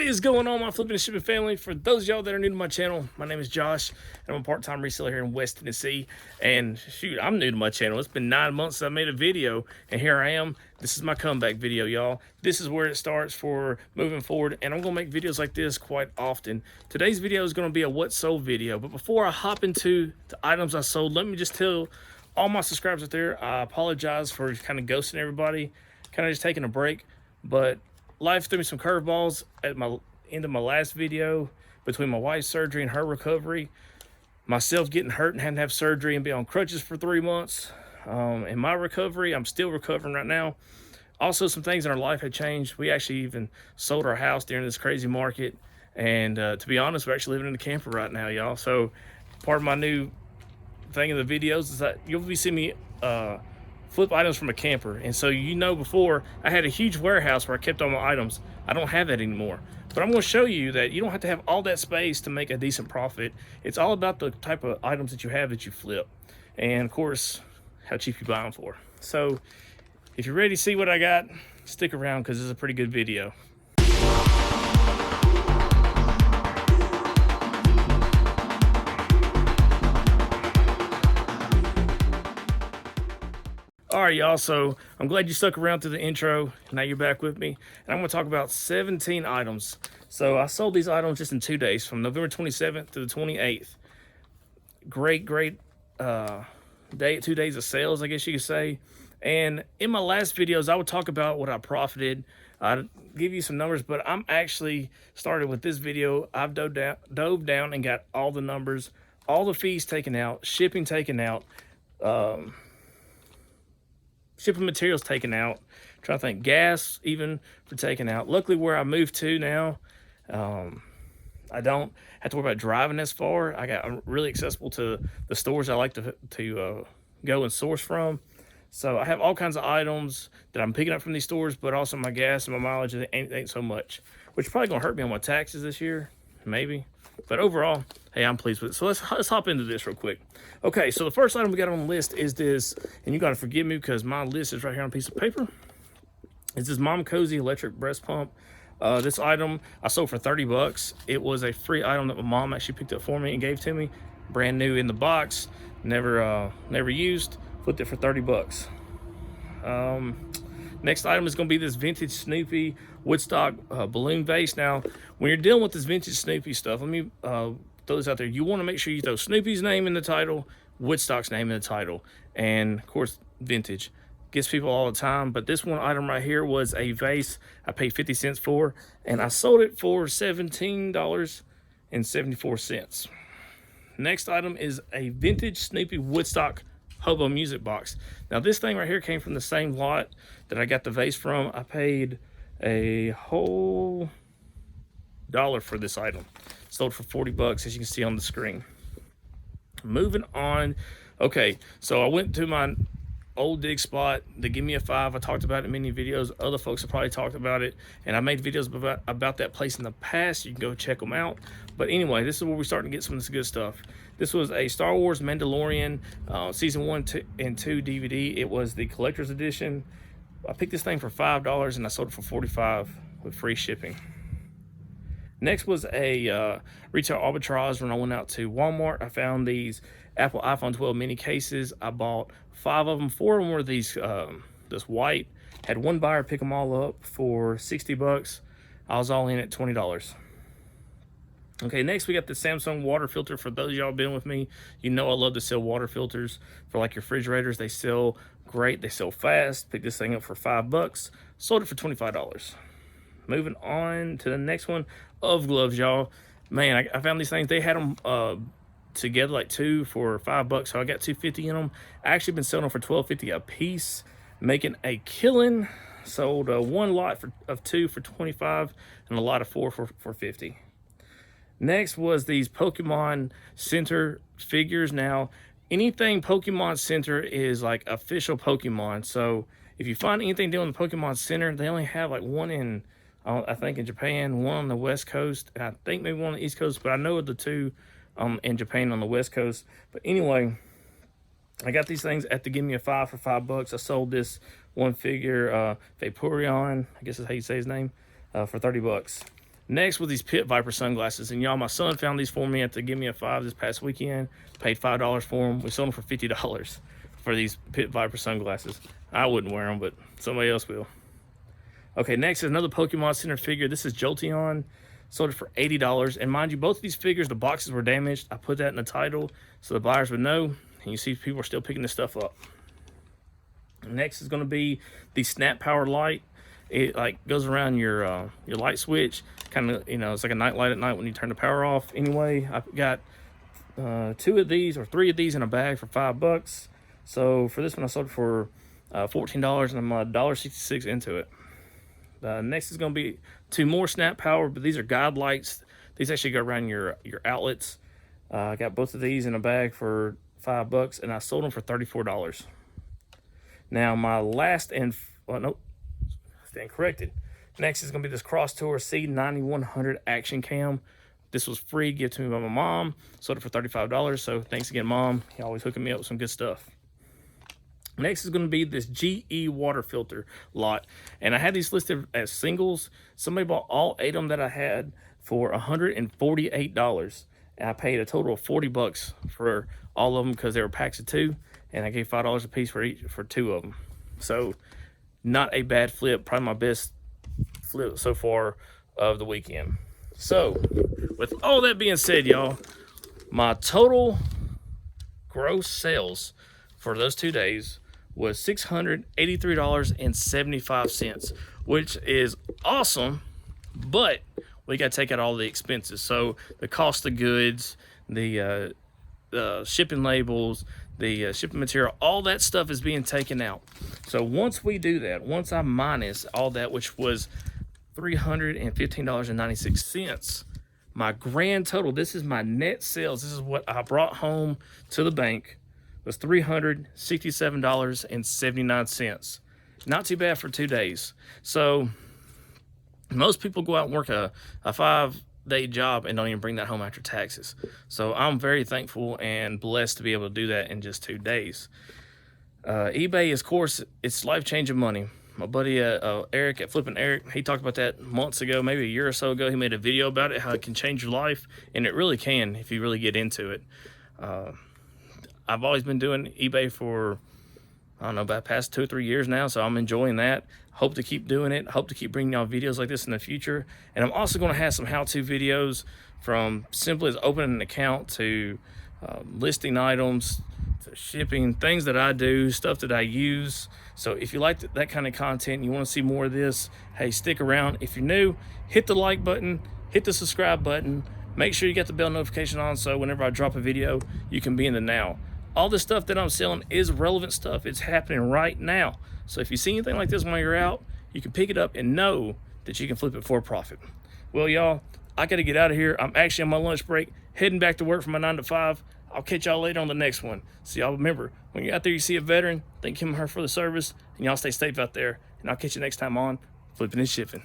is going on, my Flippin and Shippin family? For those of y'all that are new to my channel, my name is Josh, and I'm a part-time reseller here in West Tennessee. And shoot, I'm new to my channel. It's been 9 months since I made a video, and here I am. This is my comeback video, y'all. This is where it starts for moving forward, and I'm gonna make videos like this quite often. Today's video is gonna be a what sold video, but before I hop into the items I sold, let me just tell all my subscribers out there, I apologize for kind of ghosting everybody, kind of just taking a break, but life threw me some curveballs at my end of my last video between my wife's surgery and her recovery, myself getting hurt and having to have surgery and be on crutches for 3 months. In my recovery, I'm still recovering right now. Also, some things in our life had changed. We actually even sold our house during this crazy market. And to be honest, we're actually living in a camper right now, y'all. So part of my new thing in the videos is that you'll be seeing me flip items from a camper. And so, you know, before I had a huge warehouse where I kept all my items. I don't have that anymore, but I'm going to show you that you don't have to have all that space to make a decent profit. It's all about the type of items that you have that you flip, and of course how cheap you buy them for. So if you're ready to see what I got, stick around because this is a pretty good video. All right, y'all, so I'm glad you stuck around through the intro. Now you're back with me, and I'm going to talk about 17 items. So I sold these items just in 2 days, from November 27th to the 28th. Great day, 2 days of sales, I guess you could say. And in my last videos, I would talk about what I profited. I'd give you some numbers, but I'm actually started with this video. I've dove down and got all the numbers, all the fees taken out, shipping taken out, shipping materials taken out, trying to think, gas even for taking out. Luckily, where I moved to now, I don't have to worry about driving as far. I'm really accessible to the stores I like to go and source from. So I have all kinds of items that I'm picking up from these stores, but also my gas and my mileage ain't so much, which is probably gonna hurt me on my taxes this year, maybe. But overall, hey, I'm pleased with it. So let's hop into this real quick. Okay, so the first item we got on the list is this, and you gotta forgive me because my list is right here on a piece of paper. It's this Mom Cozy electric breast pump. This item I sold for 30 bucks. It was a free item that my mom actually picked up for me and gave to me, brand new in the box, never used. Flipped it for 30 bucks. Next item is going to be this vintage Snoopy Woodstock balloon vase. Now, when you're dealing with this vintage Snoopy stuff, let me throw this out there. You want to make sure you throw Snoopy's name in the title, Woodstock's name in the title, and of course, vintage. Gets people all the time, but this one item right here was a vase I paid 50 cents for, and I sold it for $17.74. Next item is a vintage Snoopy Woodstock Hobo music box. Now this thing right here came from the same lot that I got the vase from. I paid a whole $1 for this item. Sold for 40 bucks, as you can see on the screen. Moving on. Okay, so I went to my old dig spot. They give me a 5. I talked about it in many videos. Other folks have probably talked about it, and I made videos about that place in the past. You can go check them out. But anyway, this is where we're starting to get some of this good stuff. This was a Star Wars Mandalorian season 1 and 2 DVD. It was the collector's edition. I picked this thing for $5 and I sold it for $45 with free shipping. Next was a retail arbitrage. When I went out to Walmart, I found these Apple iPhone 12 mini cases. I bought 5 of them. 4 of them were these this white. Had one buyer pick them all up for 60 bucks. I was all in at $20. Okay, next we got the Samsung water filter. For those of y'all been with me, you know I love to sell water filters for like your refrigerators. They sell great, they sell fast. Picked this thing up for 5 bucks, sold it for $25. Moving on to the next one, of gloves, y'all. Man, I found these things. They had them together, like 2 for 5 bucks, so I got 250 in them. I actually been selling them for $12.50 a piece, making a killing. Sold one lot of 2 for 25 and a lot of 4 for 50. Next was these Pokemon Center figures. Now, anything Pokemon Center is like official Pokemon. So if you find anything dealing with Pokemon Center, they only have like one in, I think in Japan, one on the West Coast, and I think maybe one on the East Coast, but I know of the 2 in Japan on the West Coast. But anyway, I got these things at the Give Me a 5 for 5 bucks. I sold this one figure, Vaporeon, I guess is how you say his name, for 30 bucks. Next was these Pit Viper sunglasses. And y'all, my son found these for me at the Give Me a Five this past weekend. Paid $5 for them. We sold them for $50 for these Pit Viper sunglasses. I wouldn't wear them, but somebody else will. Okay, next is another Pokemon Center figure. This is Jolteon. Sold it for $80. And mind you, both of these figures, the boxes were damaged. I put that in the title so the buyers would know. And you see people are still picking this stuff up. Next is going to be the Snap Power Light. It like goes around your light switch, kind of, you know, it's like a night light at night when you turn the power off. Anyway, I've got 2 of these or 3 of these in a bag for $5. So for this one, I sold it for $14, and I'm $1.66 into it. Next is going to be 2 more Snap Power, but these are guide lights. These actually go around your outlets. I got both of these in a bag for $5, and I sold them for $34. Now my last and nope, stand corrected. Next is gonna be this Cross Tour C9100 Action Cam. This was free, given to me by my mom. Sold it for $35. So thanks again, Mom. You're always hooking me up with some good stuff. Next is going to be this GE water filter lot. And I had these listed as singles. Somebody bought all 8 of them that I had for $148. And I paid a total of $40 for all of them because they were packs of 2. And I gave $5 a piece for 2 of them. So not a bad flip. Probably my best flip so far of the weekend. So with all that being said, y'all, my total gross sales for those 2 days was $683.75, which is awesome, but we got to take out all the expenses. So the cost of goods, the shipping labels, the shipping material, all that stuff is being taken out. So once we do that, once I minus all that, which was $315.96, my grand total, this is my net sales, this is what I brought home to the bank, was $367.79. Not too bad for 2 days. So most people go out and work a 5-day job and don't even bring that home after taxes. So I'm very thankful and blessed to be able to do that in just 2 days. eBay, of course, it's life-changing money. My buddy Eric at Flippin Eric, he talked about that months ago, maybe a year or so ago. He made a video about it, how it can change your life, and it really can if you really get into it. I've always been doing eBay for, I don't know, about the past 2 or 3 years now, so I'm enjoying that. Hope to keep doing it. Hope to keep bringing y'all videos like this in the future. And I'm also going to have some how-to videos, from simply as opening an account to listing items, to shipping, things that I do, stuff that I use. So if you like that kind of content and you want to see more of this, hey, stick around. If you're new, hit the like button, hit the subscribe button. Make sure you get the bell notification on so whenever I drop a video, you can be in the now. All this stuff that I'm selling is relevant stuff. It's happening right now. So if you see anything like this while you're out, you can pick it up and know that you can flip it for a profit. Well, y'all, I got to get out of here. I'm actually on my lunch break, heading back to work for my 9 to 5. I'll catch y'all later on the next one. So y'all remember, when you're out there, you see a veteran, thank him or her for the service, and y'all stay safe out there. And I'll catch you next time on Flippin' and Shippin'.